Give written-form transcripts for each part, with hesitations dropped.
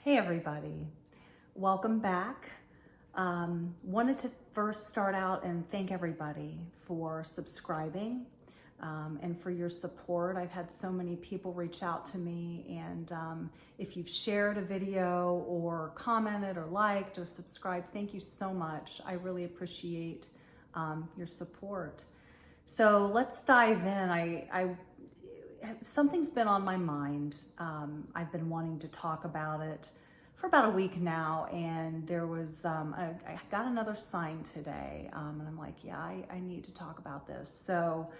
Hey everybody, welcome back. Wanted to first start out and thank everybody for subscribing and for your support. I've had so many people reach out to me, and if you've shared a video or commented or liked or subscribed, thank you so much. I really appreciate your support. So let's dive in. Something's been on my mind. I've been wanting to talk about it for about a week now, and there was, I got another sign today, and I'm like, yeah, I need to talk about this. So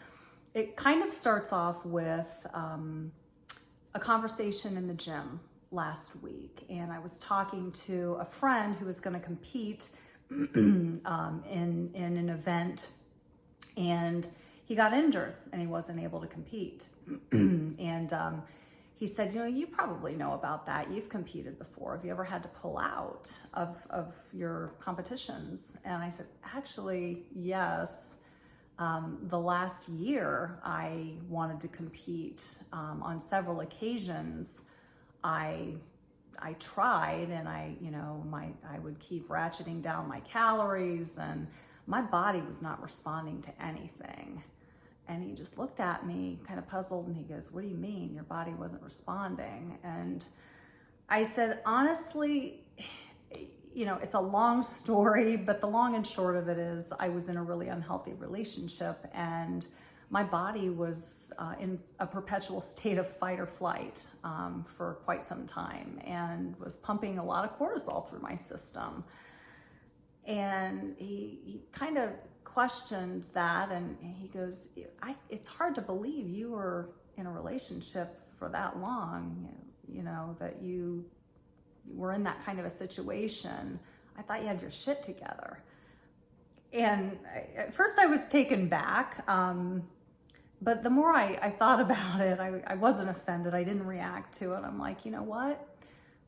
it kind of starts off with a conversation in the gym last week, and I was talking to a friend who was going to compete in an event, and he got injured and he wasn't able to compete. And he said, you probably know about that. You've competed before. Have you ever had to pull out of your competitions? And I said, actually, yes. The last year I wanted to compete on several occasions. I tried, and I would keep ratcheting down my calories, and my body was not responding to anything. And he just looked at me kind of puzzled, and he goes, what do you mean your body wasn't responding? And I said, honestly, it's a long story, but the long and short of it is I was in a really unhealthy relationship, and my body was in a perpetual state of fight or flight for quite some time, and was pumping a lot of cortisol through my system. And he kind of questioned that, and he goes, it's hard to believe you were in a relationship for that long, that you were in that kind of a situation. I thought you had your shit together. And at first I was taken back, but the more I thought about it, I wasn't offended. I didn't react to it. I'm like, you know what?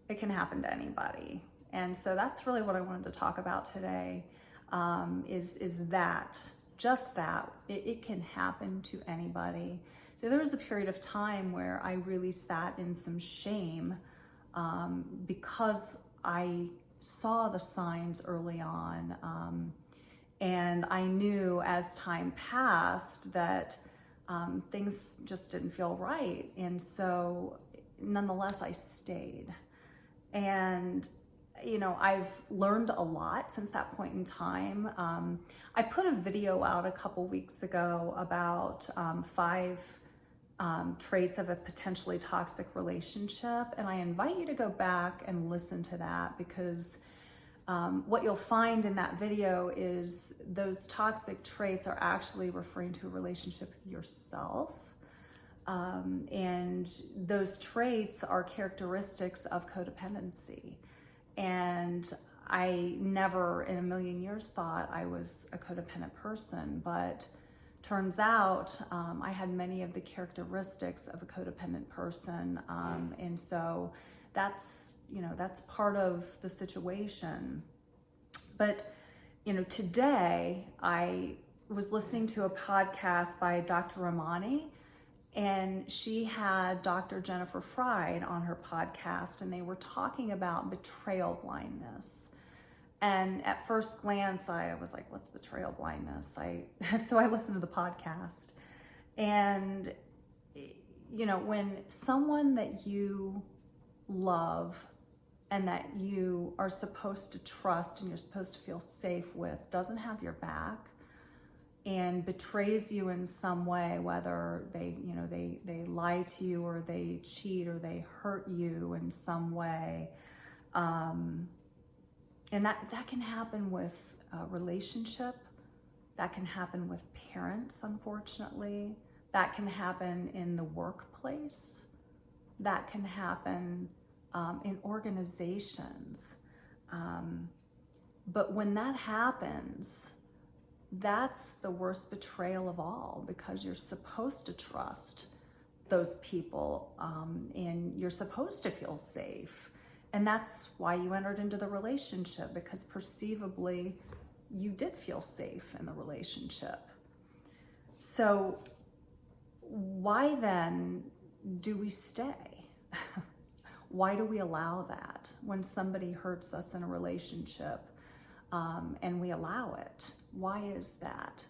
It can happen to anybody. And so that's really what I wanted to talk about today. Is that, just that, it can happen to anybody. So there was a period of time where I really sat in some shame because I saw the signs early on, and I knew as time passed that things just didn't feel right. And so nonetheless, I stayed. And I've learned a lot since that point in time. I put a video out a couple weeks ago about 5 traits of a potentially toxic relationship, and I invite you to go back and listen to that, because what you'll find in that video is those toxic traits are actually referring to a relationship with yourself. And those traits are characteristics of codependency. And I never in a million years thought I was a codependent person, but turns out I had many of the characteristics of a codependent person. And so that's part of the situation. But, today I was listening to a podcast by Dr. Ramani, and she had Dr. Jennifer Freyd on her podcast, and they were talking about betrayal blindness. And at first glance, I was like, what's betrayal blindness? So I listened to the podcast. And, when someone that you love and that you are supposed to trust and you're supposed to feel safe with doesn't have your back and betrays you in some way, whether they lie to you, or they cheat, or they hurt you in some way. And that can happen with a relationship. That can happen with parents, unfortunately. That can happen in the workplace. That can happen in organizations. But when that happens, that's the worst betrayal of all, because you're supposed to trust those people, and you're supposed to feel safe. And that's why you entered into the relationship, because perceivably you did feel safe in the relationship. So why then do we stay? Why do we allow that when somebody hurts us in a relationship and we allow it? Why is that?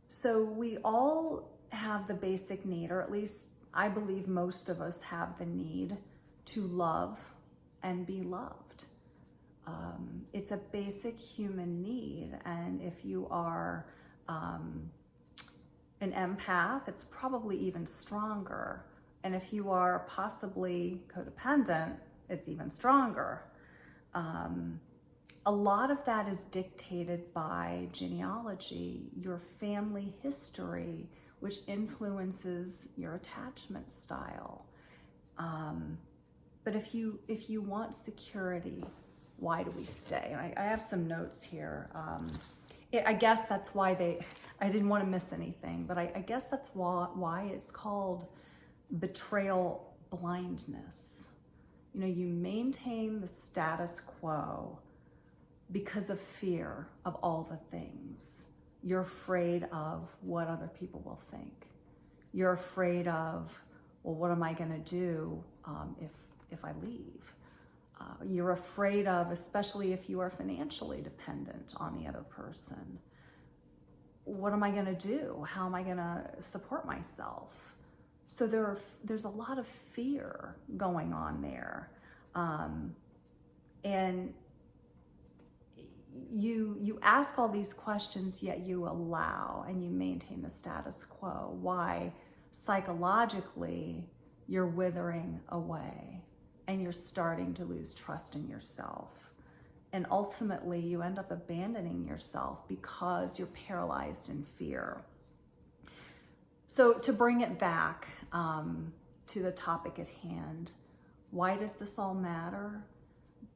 So we all have the basic need, or at least I believe most of us have the need to love and be loved. It's a basic human need, and if you are an empath, it's probably even stronger. And if you are possibly codependent, it's even stronger. A lot of that is dictated by genealogy, your family history, which influences your attachment style. But if you want security, why do we stay? And I have some notes here. I guess that's why I didn't want to miss anything, but I guess that's why it's called betrayal blindness. You know, you maintain the status quo because of fear of all the things. You're afraid of what other people will think. You're afraid of, well, what am I going to do if I leave? You're afraid of, especially if you are financially dependent on the other person. What am I going to do? How am I going to support myself? So there's a lot of fear going on there. And you ask all these questions, yet you allow and you maintain the status quo. Why? Psychologically, you're withering away and you're starting to lose trust in yourself. And ultimately, you end up abandoning yourself because you're paralyzed in fear. So to bring it back to the topic at hand, why does this all matter?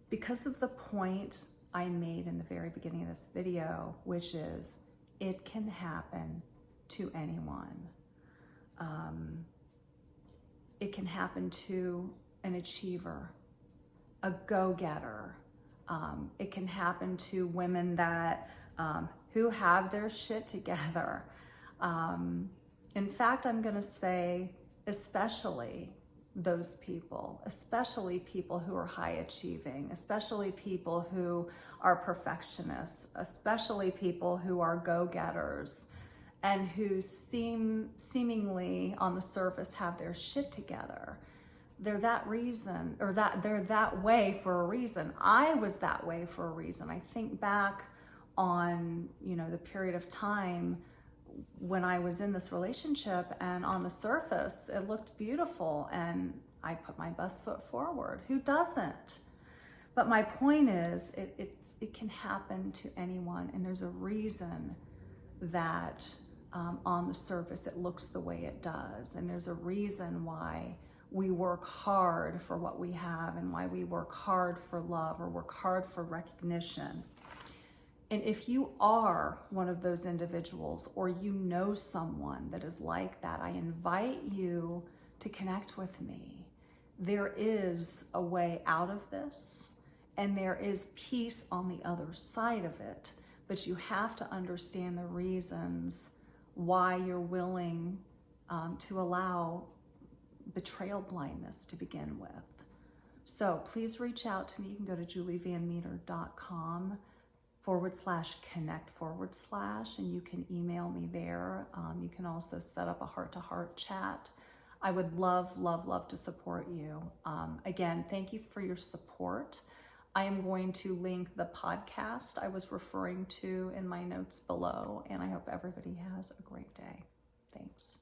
Because of the point I made in the very beginning of this video, which is it can happen to anyone. It can happen to an achiever, a go-getter. It can happen to women that who have their shit together. In fact, I'm going to say especially those people, especially people who are high achieving, especially people who are perfectionists, especially people who are go-getters and who seemingly on the surface have their shit together. They're that reason, or that they're that way for a reason. I was that way for a reason. I think back on, the period of time when I was in this relationship, and on the surface, it looked beautiful and I put my best foot forward. Who doesn't? But my point is, it can happen to anyone, and there's a reason that on the surface it looks the way it does, and there's a reason why we work hard for what we have and why we work hard for love or work hard for recognition. And if you are one of those individuals, or you know someone that is like that, I invite you to connect with me. There is a way out of this, and there is peace on the other side of it, but you have to understand the reasons why you're willing to allow betrayal blindness to begin with. So please reach out to me. You can go to julievanmeter.com/connect/, and you can email me there. You can also set up a heart-to-heart chat. I would love, love, love to support you. Again, thank you for your support. I am going to link the podcast I was referring to in my notes below, and I hope everybody has a great day. Thanks.